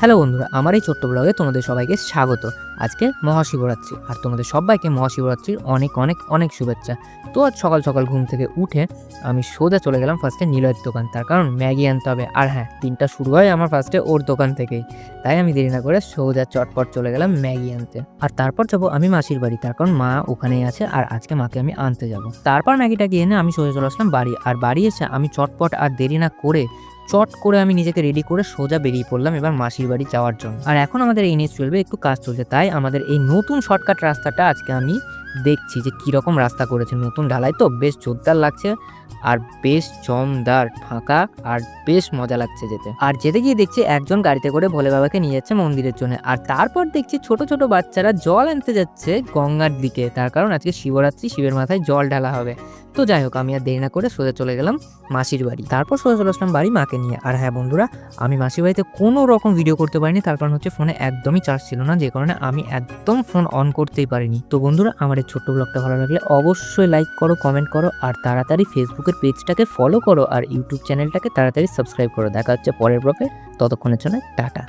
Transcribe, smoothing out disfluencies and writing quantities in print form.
Hello বন্ধুরা, আমার এই ছোট্ট ব্লগে তোমাদের সবাইকে স্বাগত। আজকে মহাশিবরাত্রি, আর তোমাদের সবাইকে মহাশিবরাত্রির অনেক অনেক অনেক শুভেচ্ছা। তো আজ সকাল সকাল ঘুম থেকে উঠে আমি সোজা চলে গেলাম ফার্স্টে নিলয়ের দোকান, তার কারণ ম্যাগি আনতে হবে। আর হ্যাঁ, দিনটা শুরু হয় আমার ফার্স্টে ওর দোকান থেকেই, তাই আমি দেরি না করে সোজা চটপট চলে গেলাম ম্যাগি আনতে। আর তারপর যাবো আমি মাসির বাড়ি, তার কারণ মা ওখানেই আছে আর আজকে মাকে আমি আনতে যাব। তারপর ম্যাগিটাকে এনে আমি সোজা চলে আসলাম বাড়ি, আর বাড়ি এসে আমি চটপট আর দেরি না করে চট করে আমি নিজেকে রেডি করে সোজা বেরিয়ে পড়লাম এবার মাসির বাড়ি যাওয়ার জন্য। আর এখন আমাদের NH-12 একটু কাজ চলছে, তাই আমাদের এই নতুন শর্টকাট রাস্তাটা আজকে আমি দেখছি যে কীরকম রাস্তা করেছে। নতুন ঢালাই তো বেশ জোরদার লাগছে, আর বেশ জমদার ফাঁকা, আর বেশ মজা লাগছে যেতে। আর যেতে গিয়ে দেখছি একজন গাড়িতে করে ভোলে বাবাকে নিয়ে যাচ্ছে মন্দিরের জন্য, আর তারপর দেখছি ছোট ছোট বাচ্চারা জল আনতে যাচ্ছে গঙ্গার দিকে, তার কারণ আজকে শিবরাত্রি, শিবের মাথায় জল ঢালা হবে। তো যাই হোক, আমি আর দেরি না করে সোজা চলে গেলাম মাসির বাড়ি। তারপর সোজা চলে আসলাম বাড়ি মাকে নিয়ে। আর হ্যাঁ বন্ধুরা, আমি মাসির বাড়িতে কোনো রকম ভিডিও করতে পারিনি, তার কারণ হচ্ছে ফোনে একদমই চার্জ ছিল না, যে কারণে আমি একদম ফোন অন করতেই পারিনি। তো বন্ধুরা, আমার এই ছোট্ট ব্লগটা ভালো লাগলে অবশ্যই লাইক করো, কমেন্ট করো, আর তাড়াতাড়ি ফেসবুকের পেজটাকে ফলো করো, আর ইউটিউব চ্যানেলটাকে তাড়াতাড়ি সাবস্ক্রাইব করো। দেখা হচ্ছে পরের ব্লগে, ততক্ষণের জন্য টাটা।